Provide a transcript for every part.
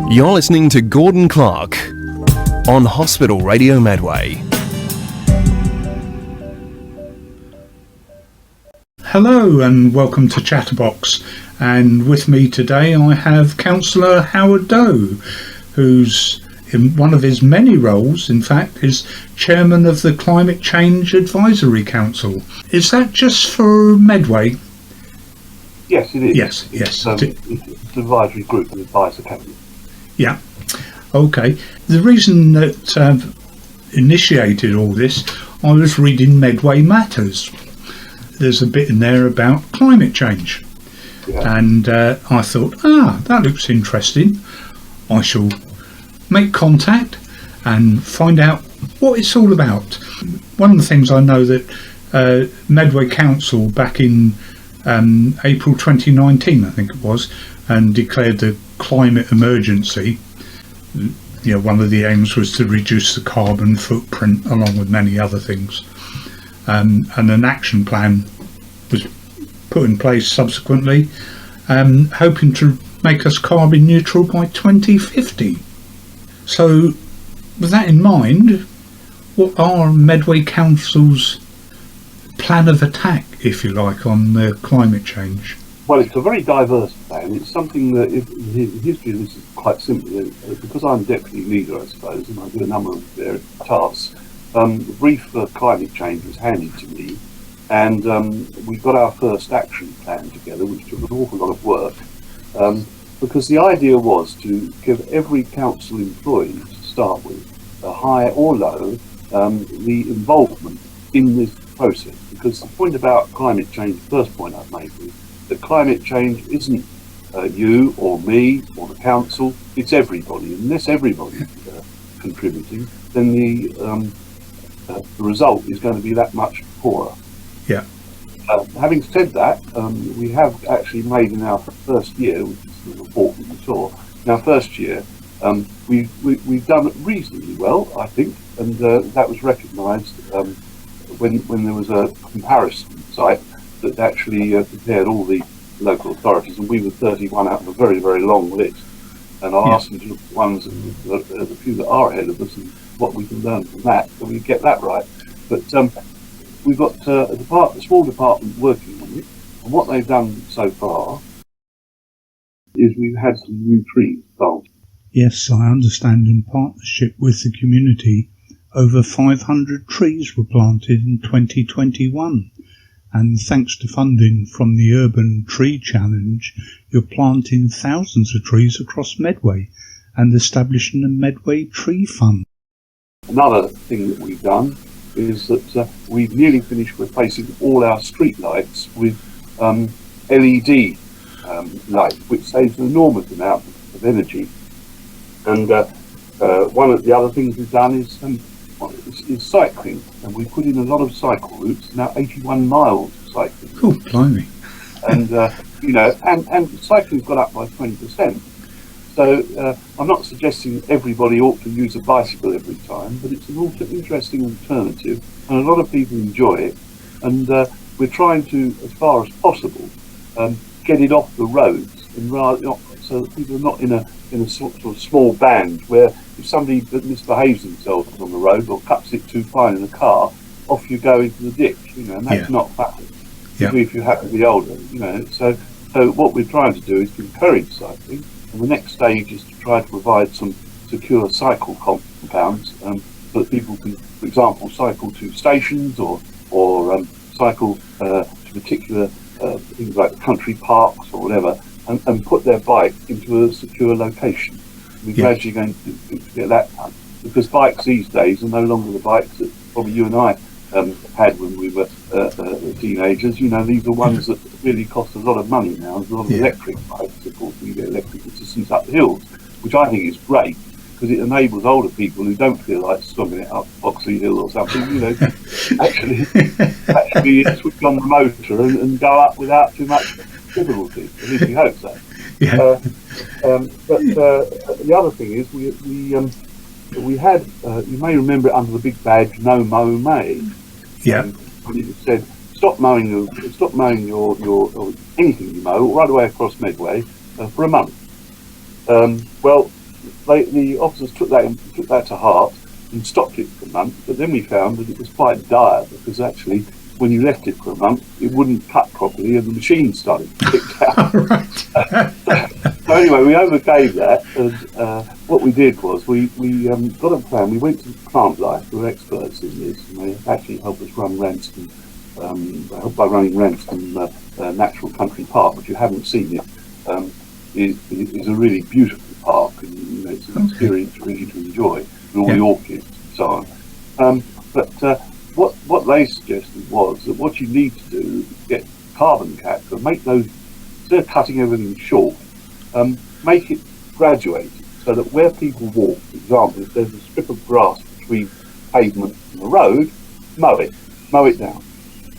You're listening to Gordon Clark on Hospital Radio Medway. Hello and welcome to Chatterbox, and with me today I have Councillor Howard Doe, who's in one of his many roles, in fact, is Chairman of the Climate Change Advisory Council. Is that just for Medway? Yes, it is. Yes. It's an advisory group and advice academy. Yeah, okay. The reason that I've initiated all this, I was reading Medway Matters. There's a bit in there about climate change. Yeah. And I thought, that looks interesting. I shall make contact and find out what it's all about. One of the things I know that Medway Council back in April 2019, I think it was, and declared the climate emergency. You know, one of the aims was to reduce the carbon footprint along with many other things. And an action plan was put in place subsequently, hoping to make us carbon neutral by 2050. So with that in mind, what are Medway Council's plan of attack, if you like, on climate change? Well, it's a very diverse plan. It's something that, in the history of this is quite simple. Because I'm deputy leader, I suppose, and I do a number of various tasks, the brief for climate change was handed to me, and we got our first action plan together, which took an awful lot of work, because the idea was to give every council employee, to start with, high or low, the involvement in this process. Because the point about climate change, the first point I've made is that climate change isn't you or me or the council, it's everybody. Unless everybody's contributing, then the result is going to be that much poorer. Yeah. Having said that, we have actually made in our first year, which is the report that we saw, in our first year, we've done reasonably well, I think, and that was recognised when there was a comparison site that actually compared all the local authorities, and we were 31 out of a very, very long list. And I asked them to look at the ones, the few that are ahead of us, and what we can learn from that, so we get that right. But we've got a small department working on it, and what they've done so far is we've had some new trees planted. Yes, I understand in partnership with the community, over 500 trees were planted in 2021. And thanks to funding from the Urban Tree Challenge, you're planting thousands of trees across Medway and establishing a Medway Tree Fund. Another thing that we've done is that we've nearly finished replacing all our street lights with LED lights, which saves an enormous amount of energy. And one of the other things we've done is cycling, and we put in a lot of cycle routes, now 81 miles of cycling. Oh, blimey. And, and cycling's got up by 20%. So I'm not suggesting everybody ought to use a bicycle every time, but it's an interesting alternative, and a lot of people enjoy it. And we're trying to, as far as possible, get it off the roads, and so that people are not in a sort of small band where if somebody misbehaves themselves on the road or cuts it too fine in a car, off you go into the ditch, and that's not fun, particularly if you happen to be older, So what we're trying to do is to encourage cycling, and the next stage is to try to provide some secure cycle compounds so that people can, for example, cycle to stations or cycle to particular things like country parks or whatever, and put their bike into a secure location. We're gradually going to get that done, because bikes these days are no longer the bikes that probably you and I had when we were teenagers. These are ones that really cost a lot of money now. There's a lot of electric bikes, of course, you get electric assistance up the hills, which I think is great, because it enables older people who don't feel like slogging it up Oxley Hill or something, actually switch on the motor and go up without too much difficulty. At least we hope so. Yeah. But the other thing is we had, you may remember it under the big badge, No Mow May. Yeah. When it said, stop mowing your anything you mow right away across Medway for a month. Well, the officers took that to heart and stopped it for a month. But then we found that it was quite dire, because actually, when you left it for a month, it wouldn't cut properly, and the machine started to tick down. So anyway, we overcame that, and what we did was we got a plan. We went to Plant Life, who are experts in this, and they actually helped us run Ranston. By running Ranston Natural Country Park, which you haven't seen it, is a really beautiful park, and it's an experience really to enjoy with all the orchids and so on. But what they suggested was that what you need to do is get carbon capture and make those, instead of cutting everything short, make it graduated, so that where people walk, for example, if there's a strip of grass between pavement and the road, mow it down.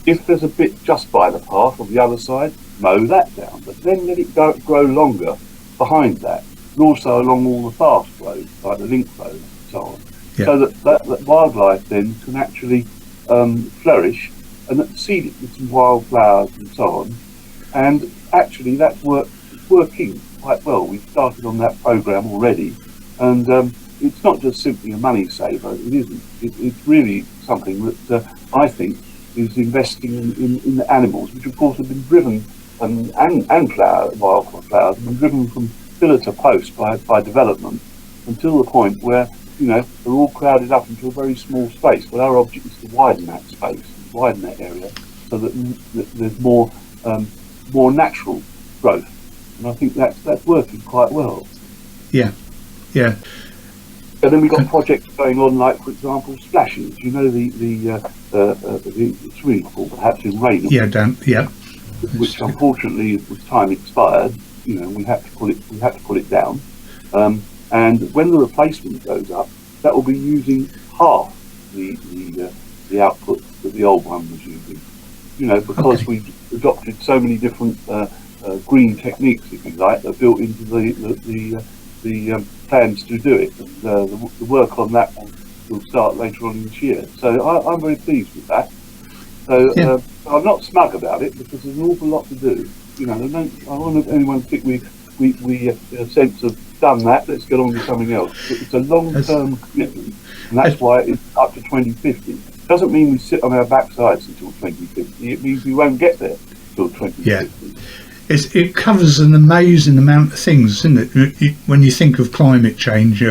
If there's a bit just by the path on the other side, mow that down, but then let it grow longer behind that, and also along all the fast roads, like the link roads and so on, so that wildlife then can actually flourish, and seed it with some wildflowers and so on. And actually that's working quite well. We've started on that programme already, and it's not just simply a money saver, it isn't. It's really something that I think is investing in the animals, which of course have been driven, and wildflowers have been driven from pillar to post by development, until the point where they're all crowded up into a very small space. But our object is to widen that space, widen that area, so that there's more natural growth, and I think that's working quite well. Yeah. And then we've got projects going on, like, for example, splashes. The swimming pool, perhaps in rain. Which unfortunately, with time expired. We had to pull it down. And when the replacement goes up, that will be using half the output that the old one was using. Because we've adopted so many different green techniques, if you like, that are built into the plans to do it, and the work on that will start later on this year. So I'm very pleased with that. So I'm not smug about it, because there's an awful lot to do. I don't want anyone to think we in a sense have done that. Let's get on to something else. It's a long-term commitment, and that's why it's up to 2050. It doesn't mean we sit on our backsides until 2050. It means we won't get there until 2050. It covers an amazing amount of things, isn't it? When you think of climate change,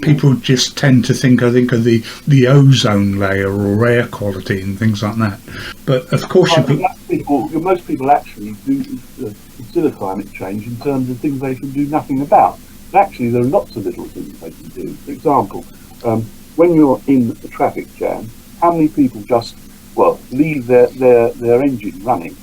people just tend to think, I think, of the ozone layer or air quality and things like that. But of course, most people actually do consider climate change in terms of things they can do nothing about. But actually, there are lots of little things they can do. For example, when you're in a traffic jam, how many people just leave their engine running?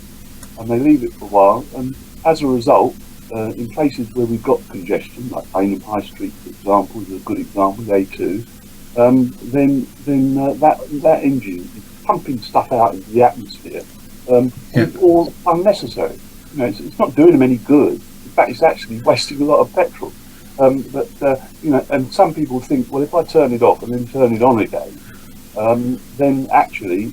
And they leave it for a while, and as a result, in places where we've got congestion, like Rainham High Street, for example, is a good example, the A2, then that engine is pumping stuff out into the atmosphere. It's all unnecessary. It's not doing them any good. In fact, it's actually wasting a lot of petrol. And some people think, well, if I turn it off and then turn it on again, then actually,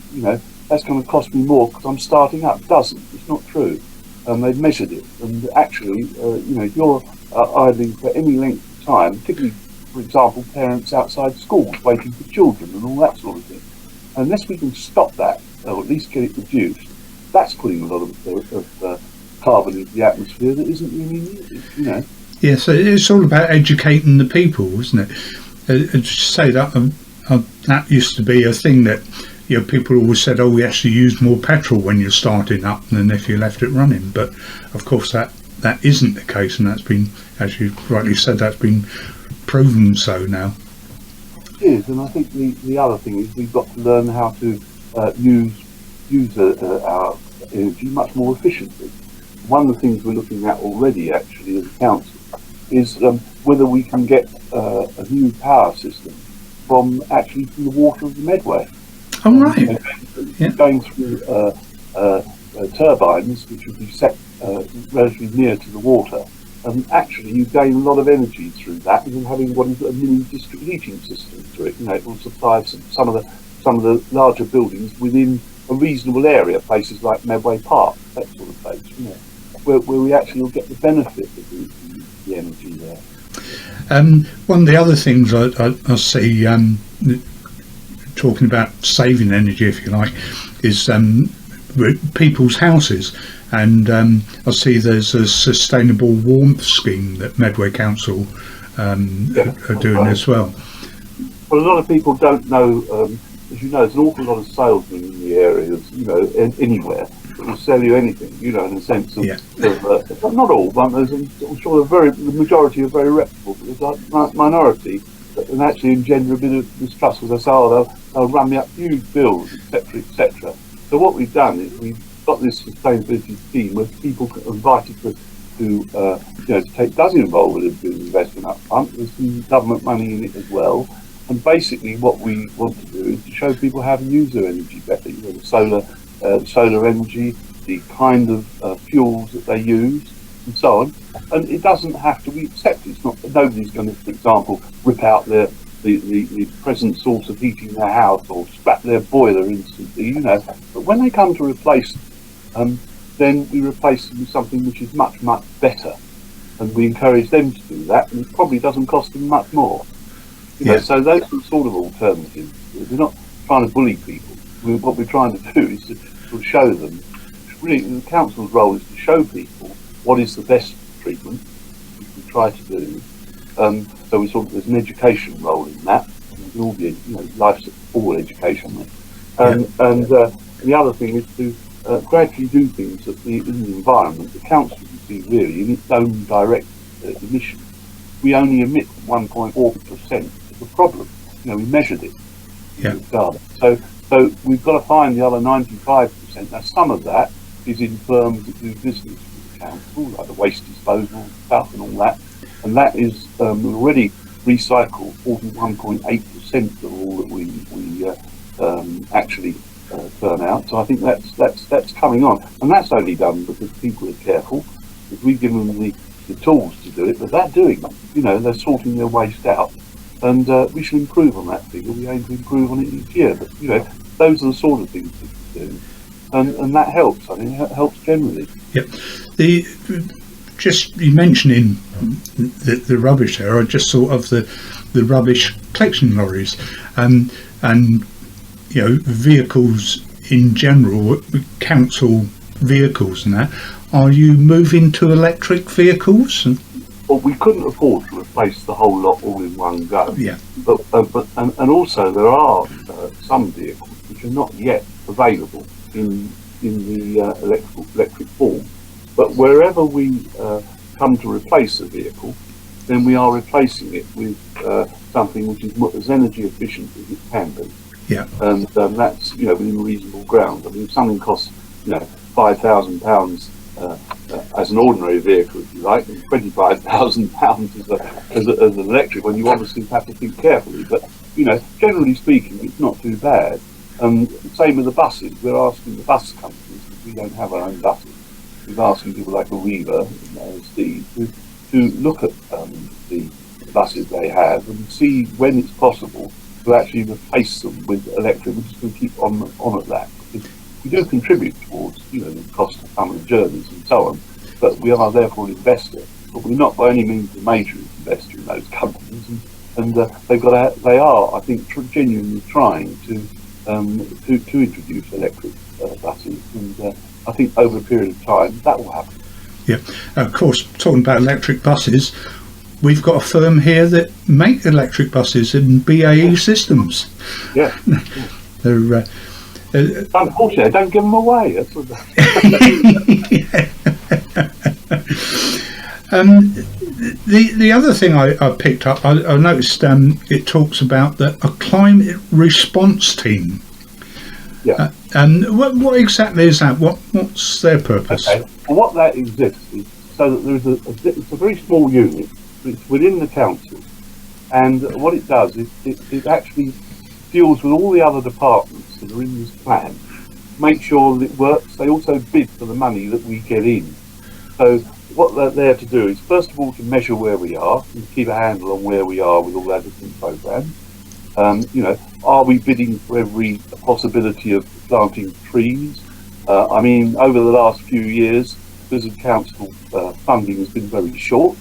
that's going to cost me more because I'm starting up. It doesn't. It's not true. They've measured it, and actually, if you're idling for any length of time, particularly, for example, parents outside schools waiting for children and all that sort of thing, unless we can stop that, or at least get it reduced, that's putting a lot of carbon into the atmosphere that isn't really needed. Yeah, so it's all about educating the people, isn't it? To say that that used to be a thing that. People always said, oh, yes, you use more petrol when you're starting up than if you left it running. But of course, that isn't the case, and that's been, as you rightly said, that's been proven so now. It is, and I think the other thing is we've got to learn how to use our energy much more efficiently. One of the things we're looking at already, actually, as a council, is whether we can get a new power system from the water of the Medway. Oh, right. Going through turbines, which would be set relatively near to the water, and actually you gain a lot of energy through that, and then having what is a mini district heating system through it. It will supply some of the larger buildings within a reasonable area, places like Medway Park, that sort of place. Where we actually will get the benefit of the energy there. One of the other things I see, talking about saving energy, if you like, is people's houses. And I see there's a sustainable warmth scheme that Medway Council are doing as well. Well, a lot of people don't know, as you know, there's an awful lot of salesmen in the areas, you know, anywhere that will sell you anything, you know, in a sense of, not all, but I'm sure the majority are very reputable, but there's a minority that can actually engender a bit of distrust, because they say, oh, they'll run me up huge bills, etc., etc. So what we've done is we've got this sustainability scheme where people are invited to take, does involve a little bit of investment up front. There's some government money in it as well. And basically what we want to do is to show people how to use their energy better, you know, the solar energy, the kind of fuels that they use, and so on. And it doesn't have to be accepted. It's not, nobody's going to, for example, rip out the present source of heating their house or scrap their boiler instantly, you know. But when they come to replace then we replace them with something which is much, much better. And we encourage them to do that, and it probably doesn't cost them much more. You know, so those are the sort of alternatives. We're not trying to bully people. What we're trying to do is to sort of show them. Really, the council's role is to show people what is the best treatment, which we try to do. So we sort of, there's an education role in that. It will be, you know, life's all education. And the other thing is to gradually do things that in the environment, the council can see really in its own direct emissions. We only emit 1.4% of the problem. You know, we measured it. So we've got to find the other 95%. Now, some of that is in firms that do business with the council, like the waste disposal stuff and all that. And that is already recycled 41.8% of all that we actually turn out. So I think that's coming on, and that's only done because people are careful. Because we give them the tools to do it, but they're doing it. You know, they're sorting their waste out, and we should improve on that figure. We aim to improve on it each year. But you know, those are the sort of things that we do, and that helps. I mean, it helps generally. Yep. Just you mentioning the rubbish there, I just thought of the rubbish collection lorries, and you know, vehicles in general, council vehicles and that. Are you moving to electric vehicles? Well, we couldn't afford to replace the whole lot all in one go. Yeah. But also there are some vehicles which are not yet available in the electric form. But wherever we come to replace a vehicle, then we are replacing it with something which is as energy efficient as it can be. Yeah. And that's, you know, within reasonable ground. I mean, if something costs, you know, £5,000 as an ordinary vehicle, if you like, and £25,000 as an electric one, you obviously have to think carefully. But, you know, generally speaking, it's not too bad. Same with the buses. We're asking the bus companies, because we don't have our own buses, we're asking people like Arriva and Steve to look at the buses they have and see when it's possible to actually replace them with electric. We're just going to keep on at that. Because we do contribute towards, you know, the cost of some of the journeys and so on, but we are therefore an investor. But we're not by any means a major investor in those companies, and they are, I think, genuinely trying to introduce electric buses, and I think over a period of time that will happen. Yeah, of course. Talking about electric buses, we've got a firm here that make electric buses in BAE Systems. Yeah. They're unfortunately, I don't give them away. That's what the other thing I picked up, I noticed it talks about a climate response team. Yeah. And what exactly is that? What's their purpose? Okay. Well, what that exists is so that there's it's a very small unit. It's within the council, and what it does is it actually deals with all the other departments that are in this plan, make sure that it works. They also bid for the money that we get in. So what they're there to do is, first of all, to measure where we are and keep a handle on where we are with all our different programs. You know, are we bidding for every possibility of planting trees? I mean, over the last few years, because of council funding has been very short,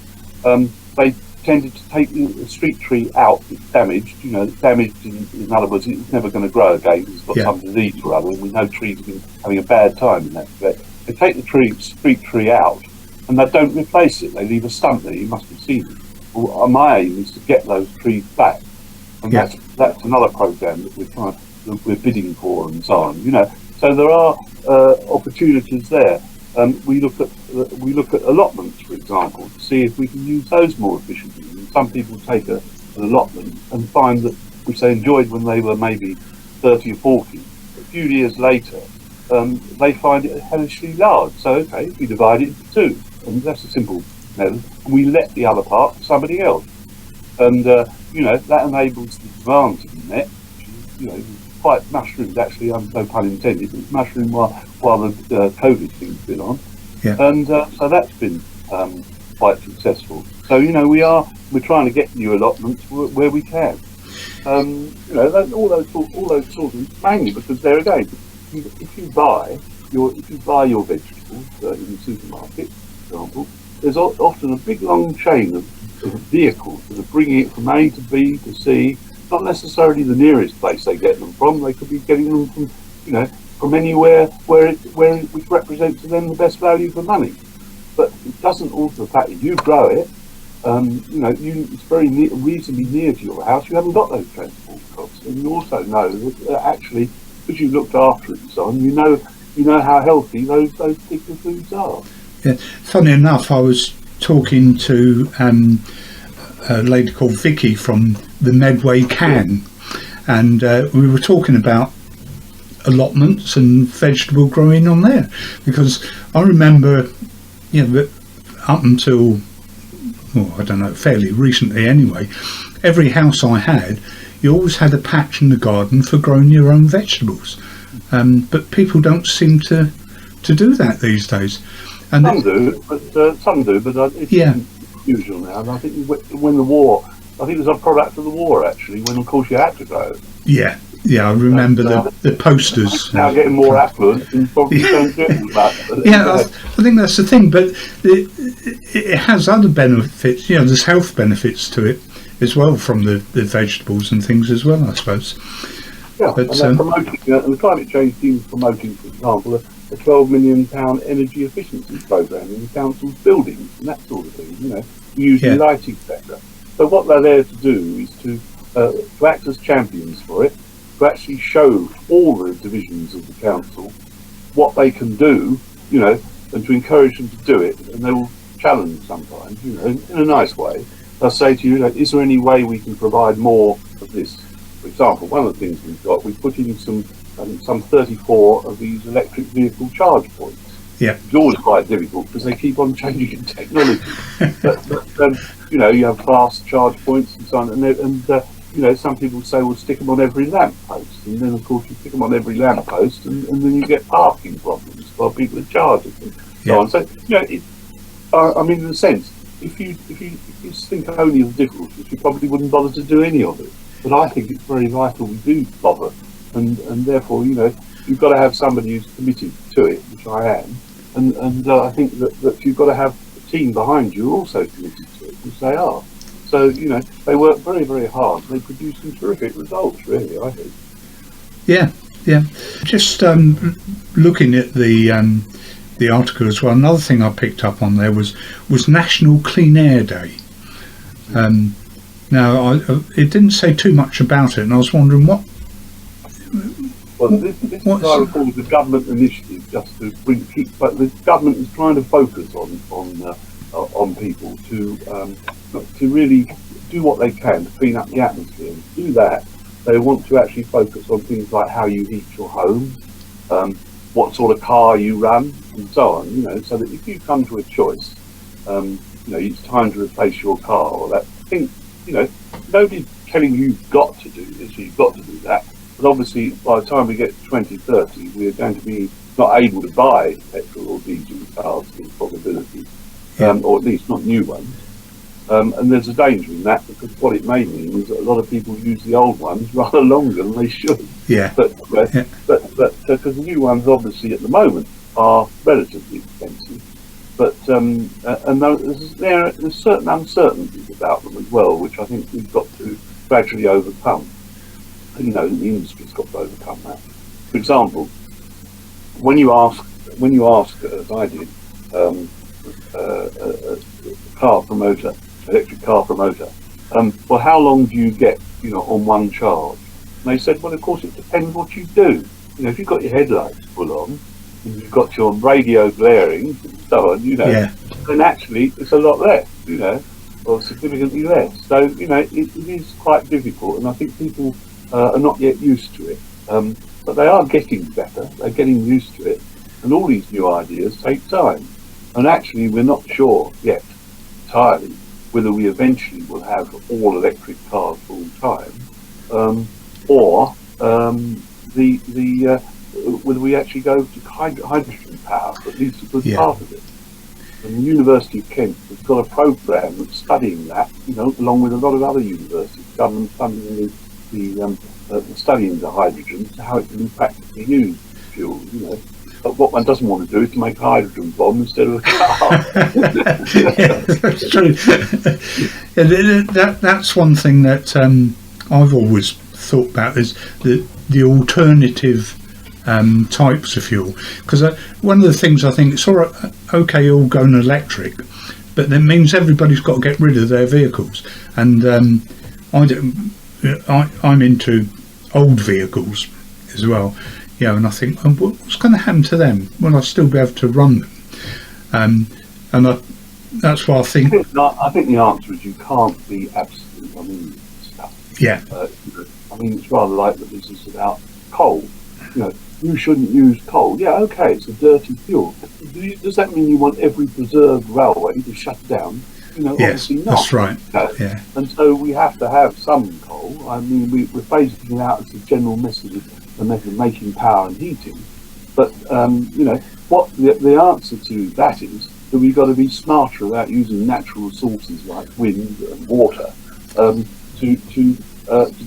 they tended to take the street tree out. It's damaged. It's damaged in other words, it's never going to grow again. It's got some disease or other, and we know trees have been having a bad time in that respect. They take the street tree out, and they don't replace it. They leave a stump there. You must have seen it. Well, my aim is to get those trees back, and that's another program that we're bidding for, and so on. So there are opportunities there. We look at allotments, for example, to see if we can use those more efficiently. And some people take an allotment and find that, which they enjoyed when they were maybe 30 or 40, a few years later, they find it hellishly large. So, okay, we divide it into two, and that's a simple method. And we let the other part to somebody else. And, that enables the demand to be met, which is, quite mushroomed, actually, no pun intended, it's mushroomed while the COVID thing's been on. Yeah. And so that's been quite successful. So, we're trying to get new allotments where we can. All those sorts of, mainly because there again, if you buy your vegetables in the supermarket, for example, there's often a big long chain of vehicles that are bringing it from A to B to C. Not necessarily the nearest place they get them from. They could be getting them from, from anywhere which represents to them the best value for money. But it doesn't alter the fact that you grow it. It's very reasonably near to your house. You haven't got those transport costs, and you also know that actually, because you looked after it and so on, you know how healthy those particular foods are. Yeah. Funny enough, I was talking to a lady called Vicky from the Medway can, and we were talking about allotments and vegetable growing on there, because I remember up until fairly recently anyway, every house I had, you always had a patch in the garden for growing your own vegetables, but people don't seem to do that these days. And some do, but it's unusual now. And I think when the war, I think it was a product of the war actually, when of course you had to grow it. Yeah, I remember the posters. Now getting more affluent and probably don't do it much. I think that's the thing, but it has other benefits. There's health benefits to it as well from the vegetables and things as well, I suppose. Yeah, but, and they're promoting, the climate change team is promoting, for example, a £12 million energy efficiency programme in the council's buildings and that sort of thing, using lighting sector. So what they're there to do is to act as champions for it, to actually show all the divisions of the council what they can do, and to encourage them to do it. And they will challenge sometimes, in a nice way. They'll say to you, is there any way we can provide more of this? For example, one of the things we've put in some 34 of these electric vehicle charge points. Yeah. It's always quite difficult because they keep on changing technology. but you have fast charge points and so on, and some people say, well, stick them on every lamp post, and then of course you stick them on every lamp post, and then you get parking problems while people are charging and so on. So in a sense, if you think only of the difficulties, you probably wouldn't bother to do any of it. But I think it's very vital we do bother, and therefore, you've got to have somebody who's committed to it, which I am, and I think that you've got to have a team behind you also committed to it, which they are. So, they work very, very hard. They produce some terrific results, really, I think. Yeah. Just looking at the article as well, another thing I picked up on there was National Clean Air Day. Now, it didn't say too much about it, and I was wondering what... Well, this is, I recall, the government initiative just to but the government is trying to focus on people to really do what they can to clean up the atmosphere. And to do that, they want to actually focus on things like how you heat your home, what sort of car you run, and so on. So that if you come to a choice, it's time to replace your car or that thing. Nobody's telling you you've got to do this, or you've got to do that. But obviously, by the time we get to 2030, we're going to be not able to buy petrol or diesel cars in probability, or at least not new ones. And there's a danger in that, because what it may mean is that a lot of people use the old ones rather longer than they should. Yeah. But because the new ones, obviously, at the moment, are relatively expensive. But and there's certain uncertainties about them well, which I think we've got to gradually overcome. And, you know, the industry's got to overcome that. For example, when you ask, as I did, a car promoter, electric car promoter, well, how long do you get, you know, on one charge? And they said, well, of course, it depends what you do. You know, if you've got your headlights full on, and you've got your radio blaring, and so on, you know, then actually it's a lot less, you know, or significantly less. So, you know, it is quite difficult, and I think people are not yet used to it. But they are getting better, they're getting used to it, and all these new ideas take time. And actually, we're not sure yet entirely whether we eventually will have all electric cars full time, or whether we actually go to hydrogen power, at least a good part of it. And the University of Kent has got a programme that's studying that, you know, along with a lot of other universities, government funding the studying the hydrogen, how it can be practically used fuel, you know. But what one doesn't want to do is to make a hydrogen bomb instead of a car. That's true. That's one thing that I've always thought about, is the alternative types of fuel. Because one of the things I think, it's all right, okay, all going electric, but that means everybody's got to get rid of their vehicles. And I'm into old vehicles as well. You know, and I think, oh, what's going to happen to them? Will I still be able to run them? That's why I think. I think the answer is you can't be absolute. I mean, stuff. Yeah. I mean, it's rather like the business about coal. You know, you shouldn't use coal. Yeah, okay, it's a dirty fuel. Does that mean you want every preserved railway to shut down? You know, yes, obviously not. That's right. Yeah. And so we have to have some coal. I mean, we're phasing it out as a general method of making power and heating. But, you know, what the answer to that is that we've got to be smarter about using natural resources like wind and water to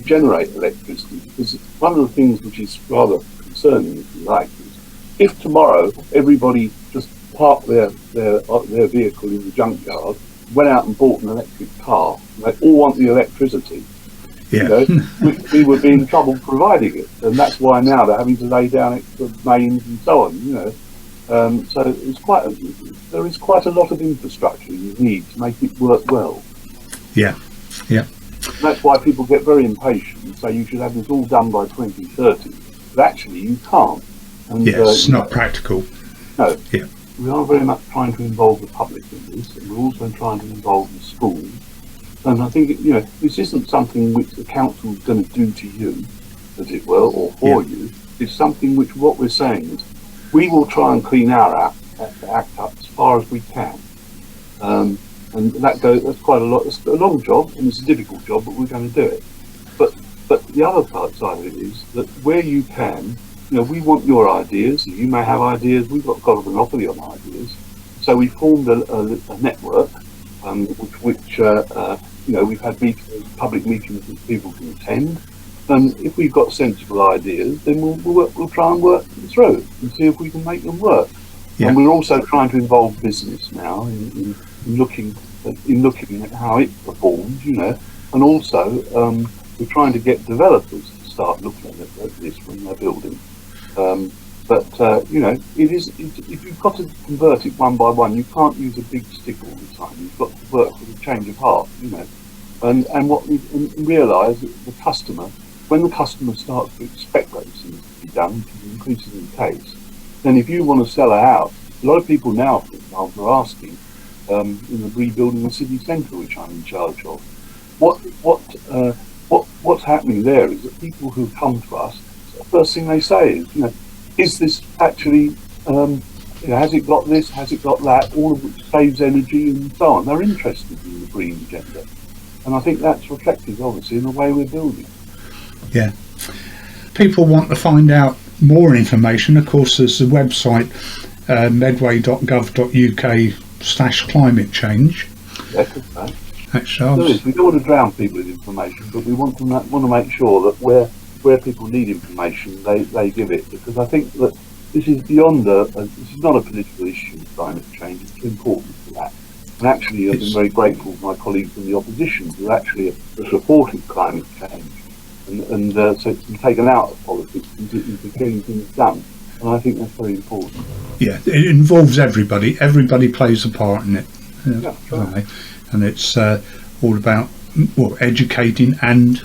generate electricity. Because one of the things which is rather concerning, if you like, is if tomorrow everybody just parked their vehicle in the junkyard, went out and bought an electric car, and they all want the electricity, you know, we would be in trouble providing it. And that's why now they're having to lay down extra mains and so on, you know. So there is quite a lot of infrastructure you need to make it work well. Yeah, yeah. And that's why people get very impatient and say you should have this all done by 2030. But actually you can't. And, it's not practical. No. Yeah. We are very much trying to involve the public in this, and we're also trying to involve the schools. And I think, you know, this isn't something which the council is going to do to you, as it were, or for you. It's something which what we're saying is we will try and clean our act up as far as we can. And that's quite a lot. It's a long job and it's a difficult job, but we're going to do it. But the other side of it is that where you can, you know, we want your ideas. You may have ideas. We've got a monopoly on ideas. So we formed a network, which you know, we've had public meetings that people can attend. And if we've got sensible ideas, then we'll try and work them through and see if we can make them work. Yeah. And we're also trying to involve business now in looking at how it performs, you know, and also we're trying to get developers to start looking at this when they're building. But you know, if you've got to convert it one by one, you can't use a big stick all the time. You've got to work with a change of heart, you know, and realise that the customer, when the customer starts to expect those things to be done, which is increasingly the case, then if you want to sell a house, a lot of people now, for example, are asking in the rebuilding the city centre, which I'm in charge of. What's happening there is that people who come to us, the first thing they say is, you know, is this actually, you know, has it got this, has it got that, all of which saves energy and so on. They're interested in the green agenda. And I think that's reflected, obviously, in the way we're building. Yeah. People want to find out more information. Of course, there's the website, medway.gov.uk/climate change. Yes, okay. We don't want to drown people with information, but we want to make sure that where people need information, they give it, because I think that this is beyond this is not a political issue, climate change. It's too important for that. And actually, I've been very grateful to my colleagues in the opposition who actually have supported climate change. And so it's been taken out of politics into getting things done. And I think that's very important. Yeah, it involves everybody. Everybody plays a part in it. Yeah, right. And it's all about educating and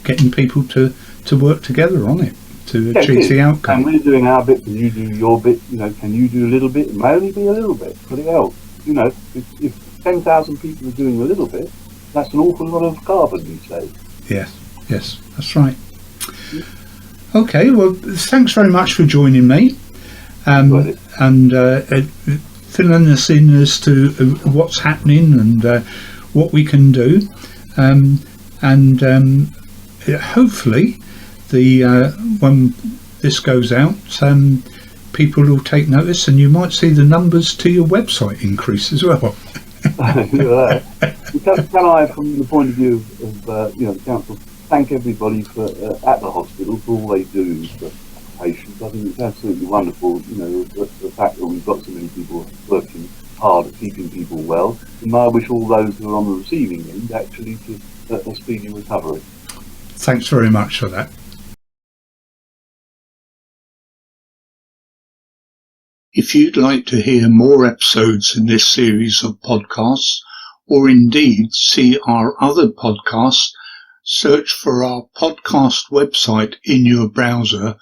getting people to work together on it to achieve the outcome. And we're doing our bit, and you do your bit. Can you do a little bit? It may only be a little bit, but it helps. If 10,000 people are doing a little bit, that's an awful lot of carbon these days. Yes, that's right. Okay, well, thanks very much for joining me, and filling us in as to what's happening and what we can do, hopefully, when this goes out, people will take notice, and you might see the numbers to your website increase as well. Can I, from the point of view of the council, thank everybody at the hospital for all they do for patients. I think it's absolutely wonderful, the fact that we've got so many people working hard at keeping people well. And I wish all those who are on the receiving end actually to a speedy recovery. Thanks very much for that. If you'd like to hear more episodes in this series of podcasts, or indeed see our other podcasts, search for our podcast website in your browser,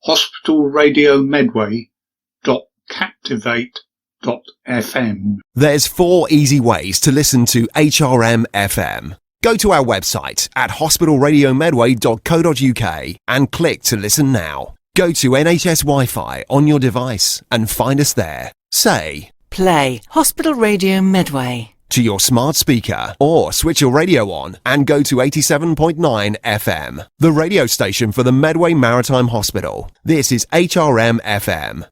hospitalradiomedway.captivate.fm. There's 4 easy ways to listen to HRM FM. Go to our website at hospitalradiomedway.co.uk and click to listen now. Go to NHS Wi-Fi on your device and find us there. Say, play Hospital Radio Medway to your smart speaker, or switch your radio on and go to 87.9 FM, the radio station for the Medway Maritime Hospital. This is HRM FM.